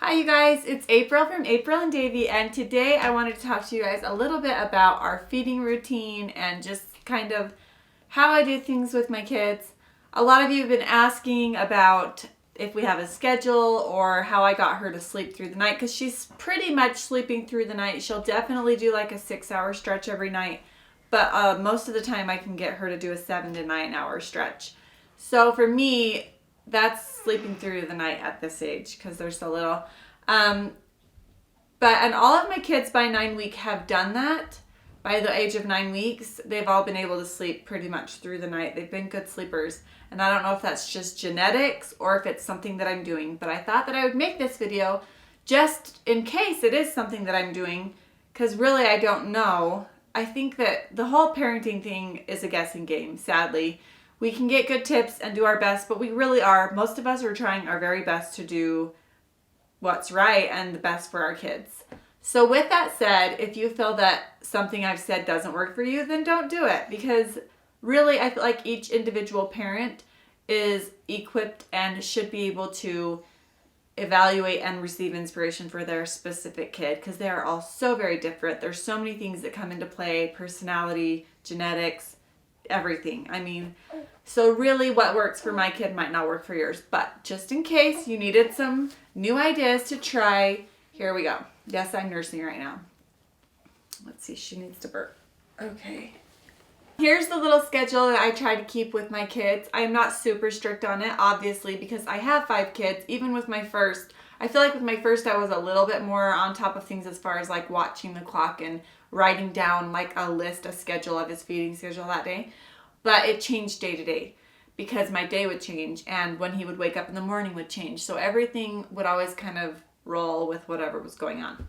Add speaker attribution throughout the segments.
Speaker 1: Hi you guys, it's April from April and Davy, and today I wanted to talk to you guys a little bit about our feeding routine and just kind of how I do things with my kids. A lot of you have been asking about if we have a schedule or how I got her to sleep through the night, because she's pretty much sleeping through the night. She'll definitely do like a 6-hour stretch every night, but most of the time I can get her to do a 7 to 9 hour stretch. So for me, that's sleeping through the night at this age because they're so little. And all of my kids by 9 weeks have done that. By the age of 9 weeks, they've all been able to sleep pretty much through the night. They've been good sleepers. And I don't know if that's just genetics or if it's something that I'm doing. But I thought that I would make this video just in case it is something that I'm doing. Because really, I don't know. I think that the whole parenting thing is a guessing game, sadly. We can get good tips and do our best, but we really are. Most of us are trying our very best to do what's right and the best for our kids. So with that said, if you feel that something I've said doesn't work for you, then don't do it, because really I feel like each individual parent is equipped and should be able to evaluate and receive inspiration for their specific kid, because they are all so very different. There's so many things that come into play: personality, genetics, everything. I mean, so really what works for my kid might not work for yours. But just in case you needed some new ideas to try, here we go. Yes, I'm nursing right now. Let's see, she needs to burp. Okay. Here's the little schedule that I try to keep with my kids. I'm not super strict on it, obviously, because I have 5 kids. Even with my first, I feel like with my first I was a little bit more on top of things as far as like watching the clock and writing down like a schedule of his feeding schedule that day. But it changed day to day because my day would change and when he would wake up in the morning would change. So everything would always kind of roll with whatever was going on.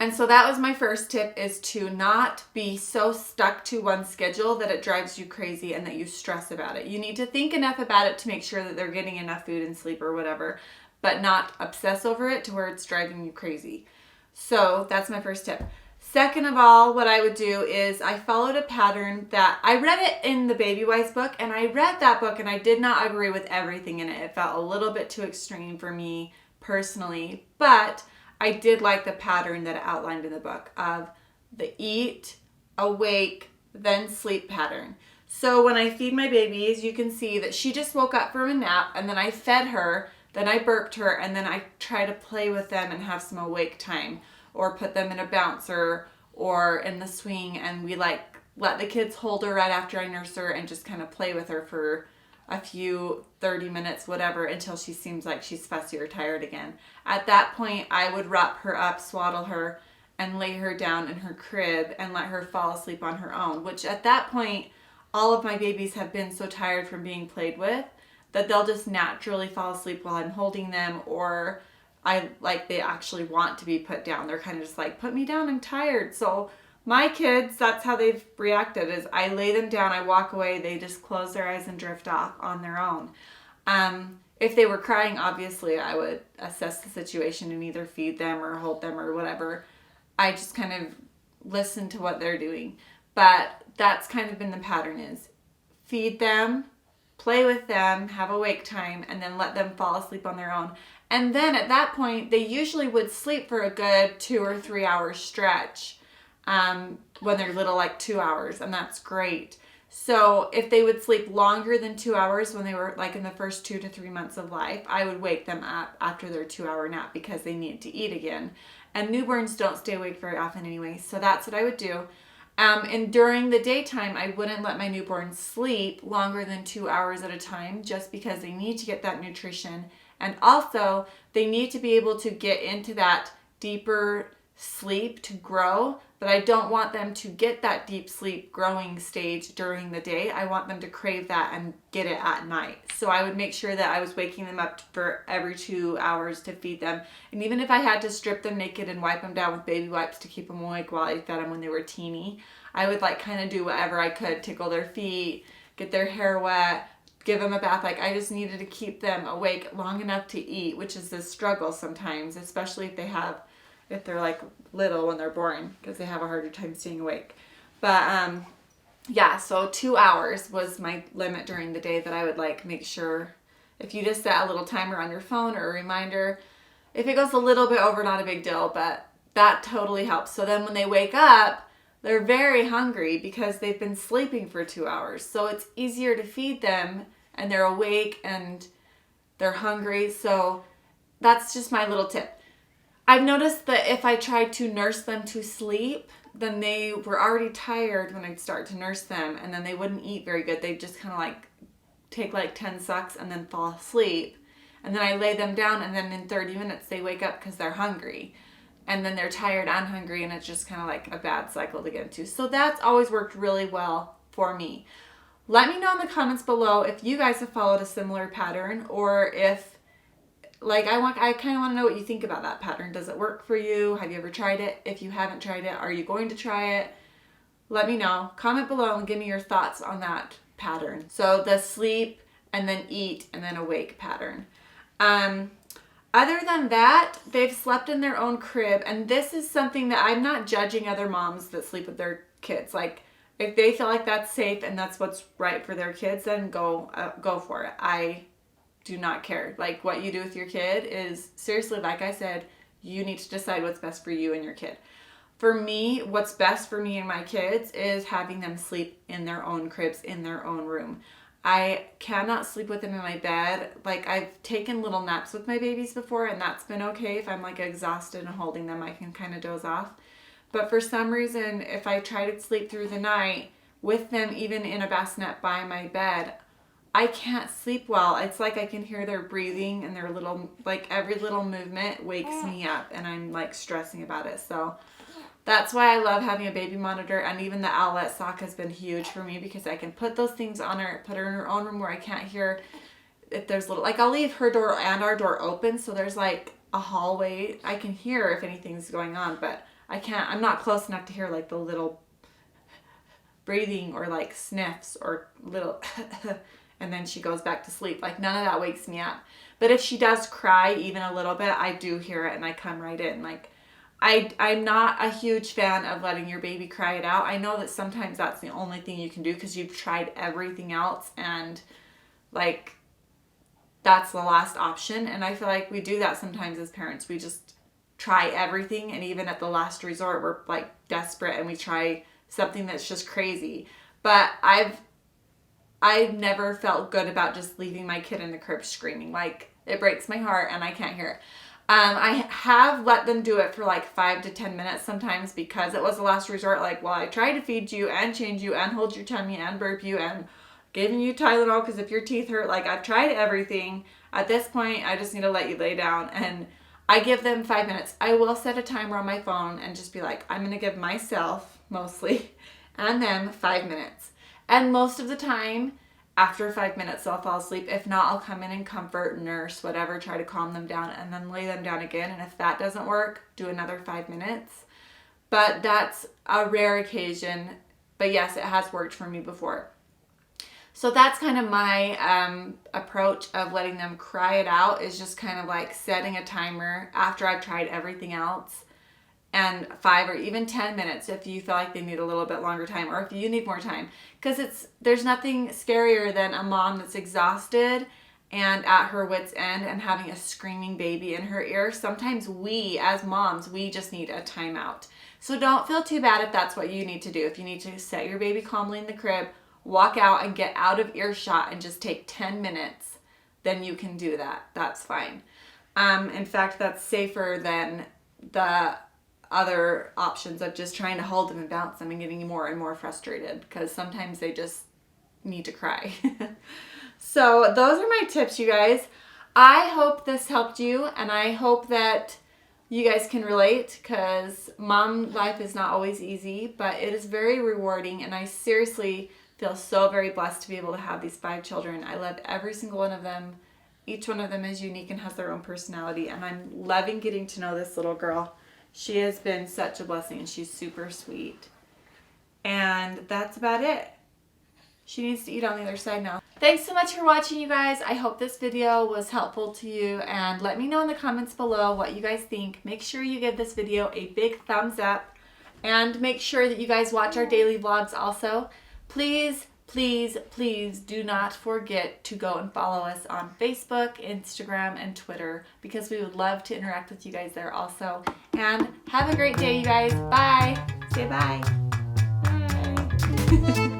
Speaker 1: And so that was my first tip, is to not be so stuck to one schedule that it drives you crazy and that you stress about it. You need to think enough about it to make sure that they're getting enough food and sleep or whatever, but not obsess over it to where it's driving you crazy. So that's my first tip. Second of all, what I would do is I followed a pattern that I read it in the Baby Wise book, and I read that book and I did not agree with everything in it. It felt a little bit too extreme for me personally, but I did like the pattern that it outlined in the book of the eat, awake, then sleep pattern. So when I feed my babies, you can see that she just woke up from a nap and then I fed her, then I burped her, and then I try to play with them and have some awake time, or put them in a bouncer or in the swing, and we like let the kids hold her right after I nurse her and just kind of play with her for a few 30 minutes, whatever, until she seems like she's fussy or tired again. At that point, I would wrap her up, swaddle her, and lay her down in her crib and let her fall asleep on her own, which at that point, all of my babies have been so tired from being played with that they'll just naturally fall asleep while I'm holding them, or they actually want to be put down. They're kind of just like, put me down, I'm tired. So my kids, that's how they've reacted, is I lay them down, I walk away, they just close their eyes and drift off on their own. If they were crying, obviously I would assess the situation and either feed them or hold them or whatever. I just kind of listen to what they're doing. But that's kind of been the pattern, is feed them, play with them, have awake time, and then let them fall asleep on their own. And then at that point, they usually would sleep for a good 2 or 3 hour stretch when they're little, like 2 hours, and that's great. So if they would sleep longer than 2 hours when they were like in the first 2 to 3 months of life, I would wake them up after their 2 hour nap because they need to eat again. And newborns don't stay awake very often anyway, so that's what I would do. And during the daytime, I wouldn't let my newborn sleep longer than 2 hours at a time, just because they need to get that nutrition. And also, they need to be able to get into that deeper sleep to grow, but I don't want them to get that deep sleep growing stage during the day. I want them to crave that and get it at night. So I would make sure that I was waking them up for every 2 hours to feed them. And even if I had to strip them naked and wipe them down with baby wipes to keep them awake while I fed them when they were teeny, I would like kind of do whatever I could, tickle their feet, get their hair wet, give them a bath. Like, I just needed to keep them awake long enough to eat, which is a struggle sometimes, especially if they're like little when they're born, because they have a harder time staying awake. But yeah, so 2 hours was my limit during the day that I would like make sure, if you just set a little timer on your phone or a reminder, If it goes a little bit over, not a big deal, but that totally helps. So then when they wake up, they're very hungry because they've been sleeping for 2 hours. So it's easier to feed them and they're awake and they're hungry. So that's just my little tip. I've noticed that if I tried to nurse them to sleep, then they were already tired when I'd start to nurse them, and then they wouldn't eat very good. They'd just kind of like take like 10 sucks and then fall asleep. And then I lay them down, and then in 30 minutes they wake up because they're hungry. And then they're tired and hungry, and it's just kind of like a bad cycle to get into. So that's always worked really well for me. Let me know in the comments below if you guys have followed a similar pattern, or if, like, I kind of want to know what you think about that pattern. Does it work for you? Have you ever tried it? If you haven't tried it, are you going to try it? Let me know. Comment below and give me your thoughts on that pattern. So the sleep and then eat and then awake pattern. Other than that, they've slept in their own crib, and this is something that I'm not judging other moms that sleep with their kids. Like, if they feel like that's safe and that's what's right for their kids, then go for it. I do not care. Like, what you do with your kid is, seriously, like I said, you need to decide what's best for you and your kid. For me, what's best for me and my kids is having them sleep in their own cribs, in their own room. I cannot sleep with them in my bed. Like, I've taken little naps with my babies before, and that's been okay. If I'm like exhausted and holding them, I can kind of doze off. But for some reason, if I try to sleep through the night with them, even in a bassinet by my bed, I can't sleep well. It's like I can hear their breathing, and their little, like, every little movement wakes me up, and I'm like stressing about it. So that's why I love having a baby monitor, and even the Owlet sock has been huge for me because I can put those things on her, put her in her own room where I can't hear if there's little, like, I'll leave her door and our door open, so there's like a hallway. I can hear if anything's going on, but I'm not close enough to hear like the little breathing or like sniffs or little and then she goes back to sleep. Like, none of that wakes me up. But if she does cry even a little bit, I do hear it and I come right in. Like, I'm not a huge fan of letting your baby cry it out. I know that sometimes that's the only thing you can do because you've tried everything else, and like, that's the last option. And I feel like we do that sometimes as parents. We just try everything, and even at the last resort, we're like desperate and we try something that's just crazy. But I've never felt good about just leaving my kid in the crib screaming. Like, it breaks my heart and I can't hear it. I have let them do it for like 5 to 10 minutes sometimes because it was the last resort. Like, well, I tried to feed you and change you and hold your tummy and burp you and giving you Tylenol because if your teeth hurt, like, I've tried everything. At this point, I just need to let you lay down, and I give them 5 minutes. I will set a timer on my phone and just be like, I'm going to give myself mostly and them 5 minutes. And most of the time, after 5 minutes, they'll fall asleep. If not, I'll come in and comfort, nurse, whatever, try to calm them down, and then lay them down again. And if that doesn't work, do another 5 minutes. But that's a rare occasion. But yes, it has worked for me before. So that's kind of my approach of letting them cry it out, is just kind of like setting a timer after I've tried everything else, and 5 or even 10 minutes if you feel like they need a little bit longer time, or if you need more time. Because there's nothing scarier than a mom that's exhausted and at her wit's end and having a screaming baby in her ear. Sometimes we, as moms, we just need a timeout. So don't feel too bad if that's what you need to do. If you need to set your baby calmly in the crib, walk out and get out of earshot and just take 10 minutes, then you can do that. That's fine. In fact, that's safer than the other options of just trying to hold them and bounce them and getting more and more frustrated, because sometimes they just need to cry. So those are my tips, you guys. I hope this helped you, and I hope that you guys can relate, because mom life is not always easy, but it is very rewarding, and I seriously feel so very blessed to be able to have these 5 children. I love every single one of them. Each one of them is unique and has their own personality, and I'm loving getting to know this little girl. She has been such a blessing, and she's super sweet. And that's about it. She needs to eat on the other side now. Thanks so much for watching, you guys. I hope this video was helpful to you, and let me know in the comments below what you guys think. Make sure you give this video a big thumbs up, and make sure that you guys watch our daily vlogs also. Please please, please do not forget to go and follow us on Facebook, Instagram, and Twitter, because we would love to interact with you guys there also. And have a great day, you guys. Bye. Say bye. Bye.